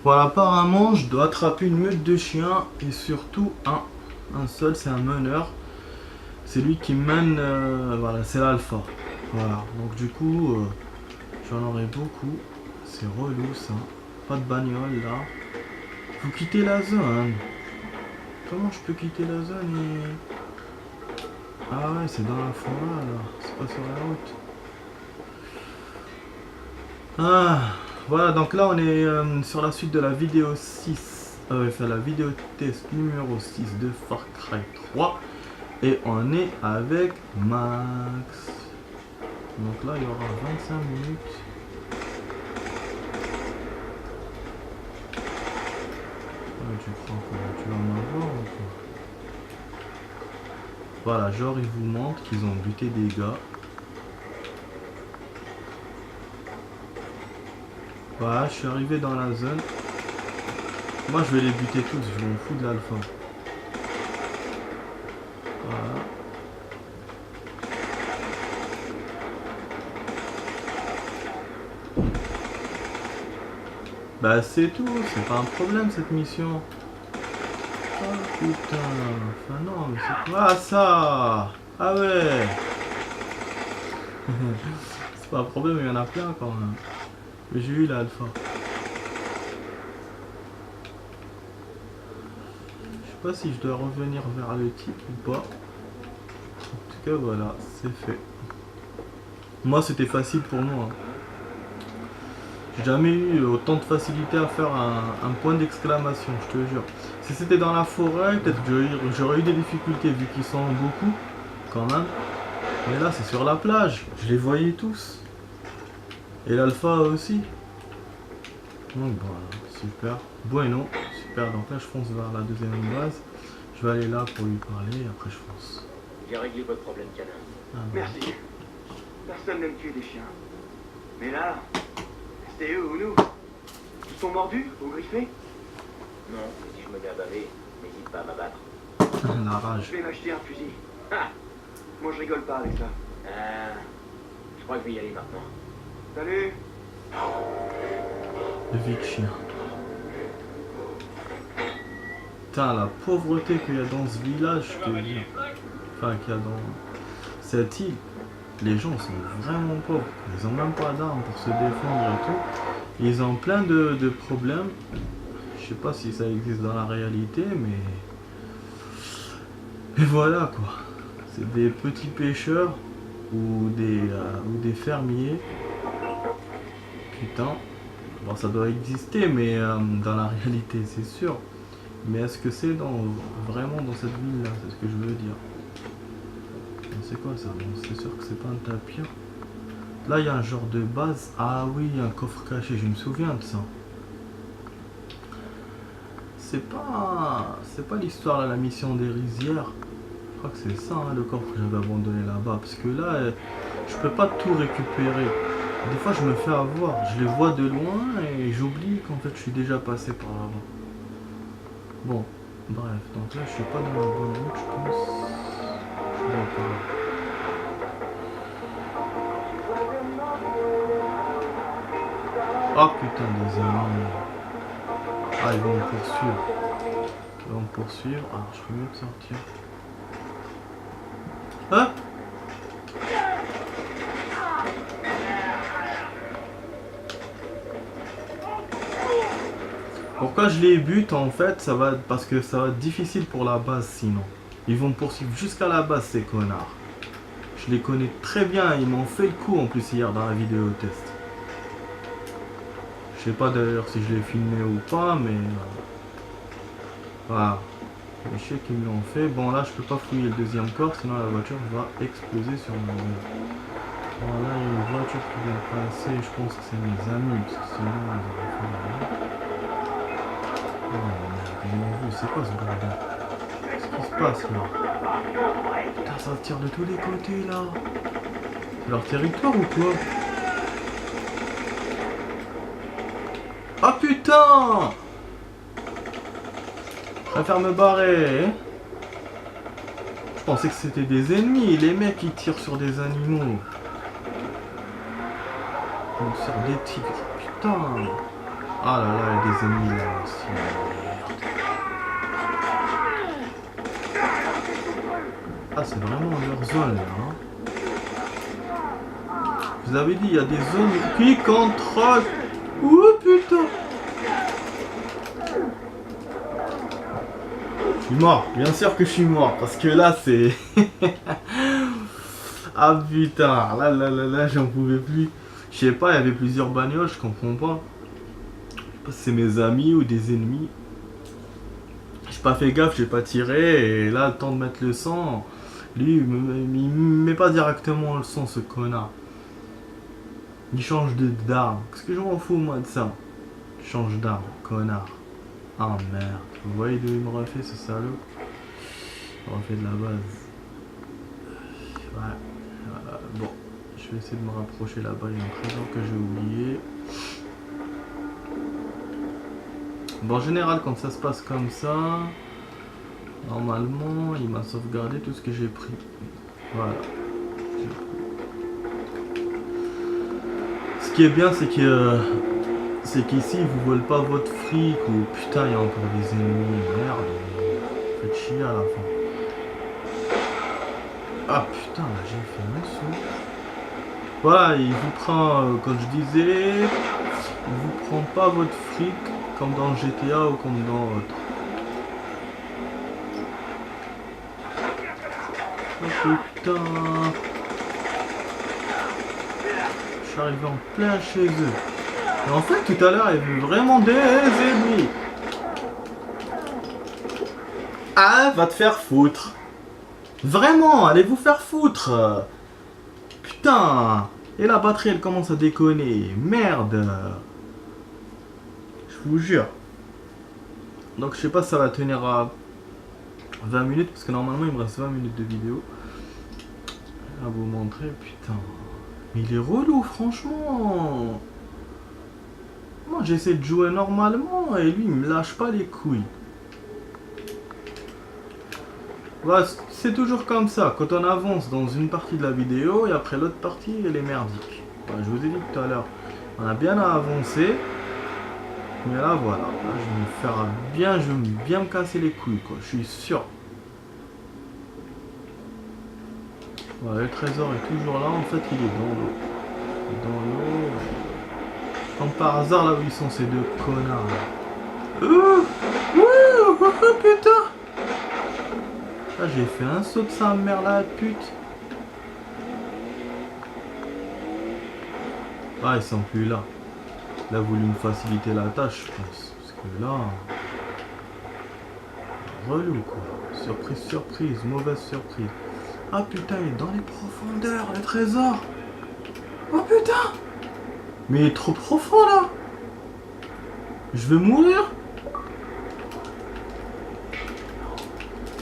Voilà, apparemment, je dois attraper une meute de chiens et surtout un seul, c'est un meneur. C'est lui qui mène, voilà, c'est l'alpha. Voilà, donc du coup, j'en aurai beaucoup. C'est relou ça. Pas de bagnole là. Faut quitter la zone. Comment je peux quitter la zone et... Ah ouais, c'est dans la forêt là. C'est pas sur la route. Ah, voilà, donc là on est sur la suite de la vidéo 6. Enfin, la vidéo test numéro 6 de Far Cry 3. Et on est avec Max. Donc là il y aura 25 minutes. Tu crois que tu vas m'avoir ou quoi? Voilà, genre ils vous montrent qu'ils ont buté des gars. Voilà, je suis arrivé dans la zone. Moi je vais les buter tous, je m'en fous de l'alpha. Voilà. Bah c'est tout, c'est pas un problème cette mission. Oh putain, enfin non, mais c'est quoi ça? Ah ouais. C'est pas un problème, il y en a plein quand même. Mais j'ai eu l'alpha. Je sais pas si je dois revenir vers le type ou pas. En tout cas voilà, c'est fait. Moi c'était facile pour moi. J'ai jamais eu autant de facilité à faire un point d'exclamation, je te jure. Si c'était dans la forêt, peut-être que j'aurais eu des difficultés vu qu'ils sont beaucoup, quand même. Mais là, c'est sur la plage. Je les voyais tous. Et l'alpha aussi. Donc voilà, super. Bueno, super. Donc là, je fonce vers la deuxième base. Je vais aller là pour lui parler et après je fonce. J'ai réglé votre problème, canin. Ah, Merci. Personne n'aime tuer des chiens. Mais là, c'était eux ou nous. Ils sont mordus ou griffés? Non, si je me mets à baver, n'hésite pas à m'abattre. la rage. Je vais m'acheter un fusil. Ah, moi je rigole pas avec ça. Je crois que je vais y aller maintenant. Salut. Le vie de chien. Putain, la pauvreté qu'il y a dans ce village, je te dis. Enfin, qu'il y a dans cette île. Les gens sont vraiment pauvres. Ils ont même pas d'armes pour se défendre et tout. Ils ont plein de problèmes. Je sais pas si ça existe dans la réalité, mais... Et voilà quoi. C'est des petits pêcheurs ou des fermiers. Putain. Bon, ça doit exister, mais dans la réalité, c'est sûr. Mais est-ce que c'est vraiment dans cette ville-là? C'est ce que je veux dire. C'est quoi ça? Bon, c'est sûr que c'est pas un tapir. Là, il y a un genre de base. Ah oui, un coffre caché, je me souviens de ça. C'est pas l'histoire de la mission des rizières. Je crois que c'est ça, hein, le coffre que j'avais abandonné là-bas. Parce que là, je peux pas tout récupérer. Des fois, je me fais avoir. Je les vois de loin et j'oublie qu'en fait, je suis déjà passé par là-bas. Bon, bref. Donc là, je suis pas dans la bonne route, je pense. Oh putain, des ennemis. Ah, ils vont me poursuivre. Ils vont me poursuivre. Alors, je peux mieux de sortir. Hein? Pourquoi je les bute en fait? Parce que ça va être difficile pour la base sinon. Ils vont me poursuivre jusqu'à la base ces connards. Je les connais très bien, ils m'ont fait le coup en plus hier dans la vidéo test. Je sais pas d'ailleurs si je l'ai filmé ou pas, mais... Voilà. Je sais qu'ils me l'ont fait. Bon là je peux pas fouiller le deuxième corps, sinon la voiture va exploser sur mon dos. Bon là il y a une voiture qui vient de passer, je pense que c'est mes amis, parce que sinon ils auraient fait la vie. Oh merde, ils m'ont vu, c'est quoi ce bordel? Qu'est-ce qui se passe là? Putain, ça tire de tous les côtés là. C'est leur territoire ou quoi? Oh putain! Je préfère me barrer. Je pensais que c'était des ennemis, les mecs qui tirent sur des animaux. Ou sur des tigres. Putain! Ah là là, il y a des ennemis là aussi. Ah, c'est vraiment leur zone là. Hein. Vous avez dit, il y a des zones qui contrôlent. Oh putain! Je suis mort, bien sûr que je suis mort, parce que là c'est... Ah putain, là, j'en pouvais plus. Je sais pas, il y avait plusieurs bagnoles, je comprends pas. Je sais pas si c'est mes amis ou des ennemis. J'ai pas fait gaffe, j'ai pas tiré, et là, le temps de mettre le sang, lui, il me met pas directement le sang, ce connard. Il change d'arme. Qu'est-ce que je m'en fous, moi, de ça? Il change d'arme, connard. Ah merde, vous voyez d'où il me refait, ce salaud? Il me refait de la base. Ouais. Bon, je vais essayer de me rapprocher là-bas, il y a un trésor que j'ai oublié. Bon, en général, quand ça se passe comme ça, normalement, il m'a sauvegardé tout ce que j'ai pris. Voilà. Ce qui est bien, c'est que qu'ici, ils vous volent pas votre fric ou putain, il y a encore des ennemis. Merde, faites chier à la fin. Ah putain, là j'ai fait un saut. Voilà, il vous prend, comme je disais, il vous prend pas votre fric comme dans GTA ou comme dans autre. Oh putain. Je suis arrivé en plein chez eux. Et en fait, tout à l'heure, il y avait vraiment des ennemis. Ah, va te faire foutre. Vraiment, allez vous faire foutre. Putain. Et la batterie, elle commence à déconner. Merde. Je vous jure. Donc, je sais pas si ça va tenir à 20 minutes. Parce que normalement, il me reste 20 minutes de vidéo. À vous montrer. Putain. Mais il est relou, franchement. Moi, j'essaie de jouer normalement. Et lui, il me lâche pas les couilles. Voilà, c'est toujours comme ça, quand on avance dans une partie de la vidéo et après l'autre partie elle est merdique. Voilà, je vous ai dit tout à l'heure, on a bien avancé, mais là voilà, là, je vais me faire bien, je vais bien me casser les couilles quoi, je suis sûr. Voilà, le trésor est toujours là, en fait il est dans l'eau. Dans l'eau. Comme par hasard là où ils sont ces deux connards là. Putain! Ah, j'ai fait un saut de sa mère la pute. Ah, ils sont plus là. Il a voulu me faciliter la tâche, je pense. Parce que là... relou, quoi. Surprise, surprise. Mauvaise surprise. Ah, putain, il est dans les profondeurs, le trésor. Oh, putain. Mais il est trop profond, là. Je vais mourir.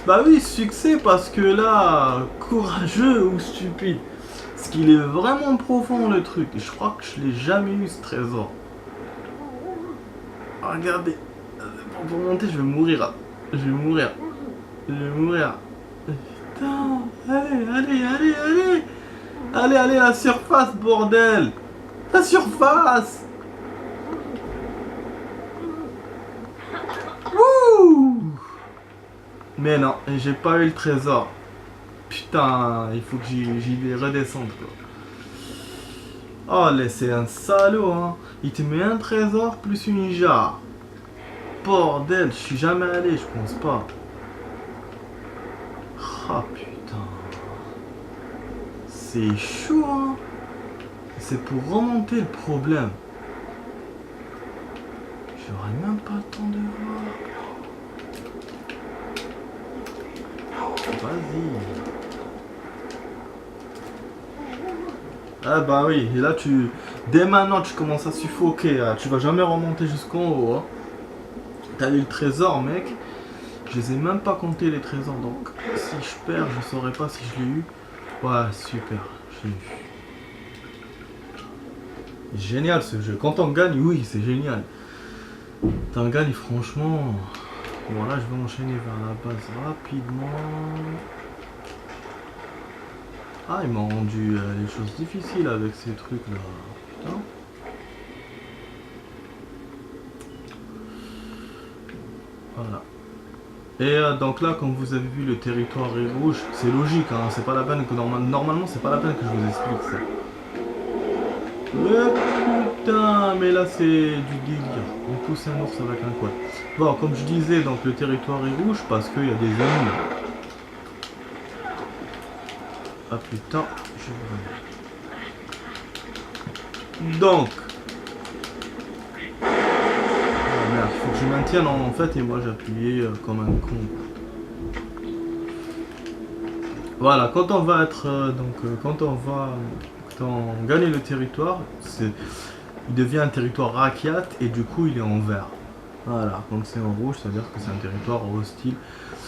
Bah oui, succès parce que là, courageux ou stupide. Parce qu'il est vraiment profond le truc. Je crois que je l'ai jamais eu ce trésor. Regardez. Pour monter, je vais mourir. Je vais mourir. Je vais mourir. Putain. Allez. Allez, la surface, bordel. La surface. Wouh. Mais non, j'ai pas eu le trésor. Putain, il faut que j'y vais redescendre quoi. Oh, c'est un salaud hein. Il te met un trésor plus une jarre. Bordel, je suis jamais allé, je pense pas. Ah putain. C'est chaud hein. C'est pour remonter le problème. J'aurais même pas le temps de voir. Vas-y. Ah bah oui, et là dès maintenant tu commences à suffoquer, hein. Tu vas jamais remonter jusqu'en haut. Hein. T'as eu le trésor mec. Je les ai même pas compté les trésors, donc si je perds, je saurais pas si je l'ai eu. Ouais, super, je l'ai eu. Génial ce jeu. Quand on gagne, oui, c'est génial. Quand on gagne, franchement... Bon là je vais enchaîner vers la base rapidement. Ah ils m'ont rendu les choses difficiles avec ces trucs là. Putain. Voilà. Et donc là, comme vous avez vu, le territoire est rouge. C'est logique, hein, c'est pas la peine que normalement, c'est pas la peine que je vous explique ça. Putain, mais là c'est du délire. On pousse un ours avec un quad. Bon, comme je disais, donc le territoire est rouge parce qu'il y a des ennemis. Ah putain, je... Donc. Oh merde, faut que je maintienne en fait et moi j'ai appuyé comme un con. Voilà, quand on va être quand on gagner le territoire, il devient un territoire rakiat et du coup il est en vert. Voilà, quand c'est en rouge, ça veut dire que c'est un territoire hostile.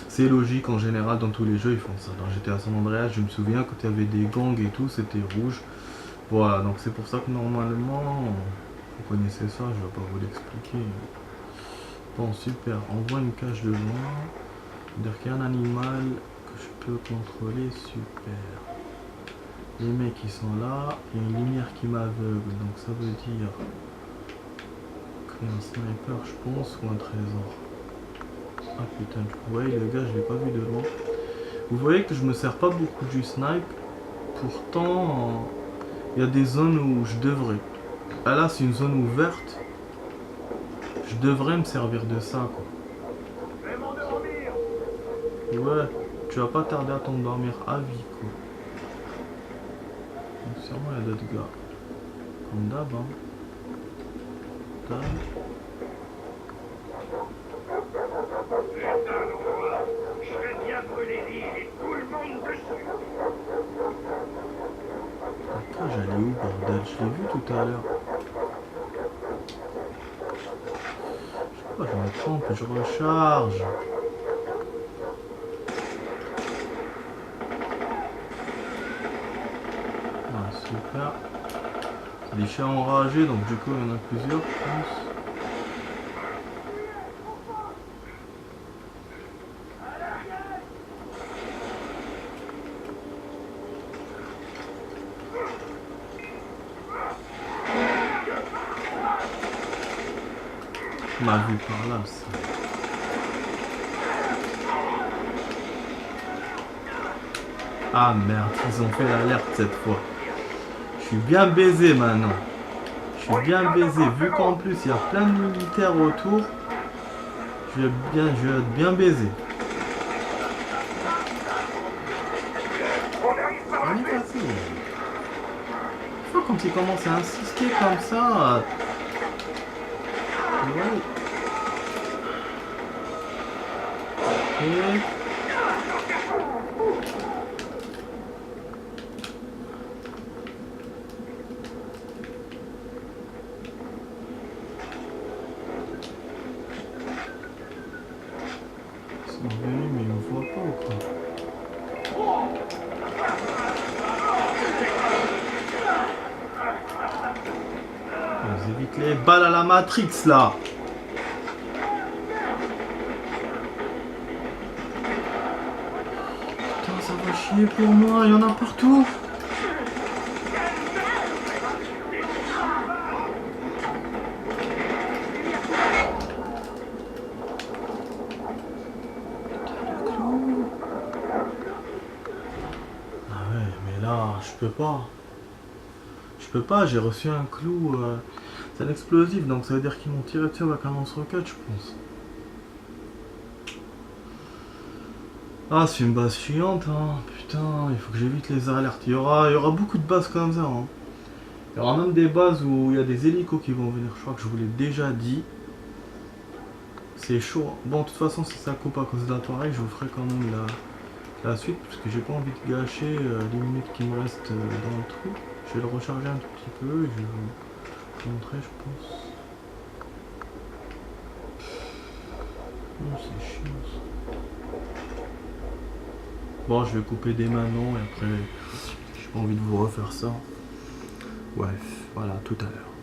C'est logique en général dans tous les jeux, ils font ça. Dans GTA San Andreas, je me souviens quand il y avait des gangs et tout, c'était rouge. Voilà, donc c'est pour ça que normalement, vous connaissez ça, je vais pas vous l'expliquer. Bon, super, on voit une cage de loin. C'est-à-dire qu'il y a un animal que je peux contrôler, super. Les mecs ils sont là, il y a une lumière qui m'aveugle, donc ça veut dire que un sniper je pense ou un trésor. Ah putain, vous voyez le gars, je l'ai pas vu de loin. Vous voyez que je me sers pas beaucoup du snipe, pourtant il y a des zones où je devrais. Ah là c'est une zone ouverte, je devrais me servir de ça quoi. Ouais, tu vas pas tarder à t'endormir à vie quoi. Donc sûrement il y a d'autres gars. Comme d'hab hein. Je vais bien brûler l'île et tout le monde dessus. Putain, j'allais où bordel? Je l'ai vu tout à l'heure. Je sais pas, je me trompe, je recharge. Ah, super. C'est des chiens enragés, donc du coup il y en a plusieurs, je pense. On m'a vu par là, ça. Ah merde, ils ont fait l'alerte cette fois. Je suis bien baisé maintenant. Je suis bien baisé, vu qu'en plus il y a plein de militaires autour. Je vais être bien baisé. On est passé. Une fois quand il commence à insister comme ça. Ouais. Ok. Ils sont venus mais ils me voient pas ou quoi? Ils évitent les balles à la Matrix là. Putain ça va chier pour moi, il y en a partout. Je peux pas, j'ai reçu un clou, c'est un explosif, donc ça veut dire qu'ils m'ont tiré dessus avec un lance-roquette, je pense. Ah, c'est une base chiante, hein, putain, il faut que j'évite les alertes. Il y aura beaucoup de bases comme ça, hein. Il y aura même des bases où il y a des hélicos qui vont venir, je crois que je vous l'ai déjà dit. C'est chaud. Bon, de toute façon, si ça coupe à cause d'un appareil, je vous ferai quand même la suite, parce que j'ai pas envie de gâcher les minutes qui me restent dans le trou. Je vais le recharger un tout petit peu et je vais vous montrer, je pense. Oh, c'est chiant ça. Bon, je vais couper des manons et après, j'ai pas envie de vous refaire ça. Bref, voilà, tout à l'heure.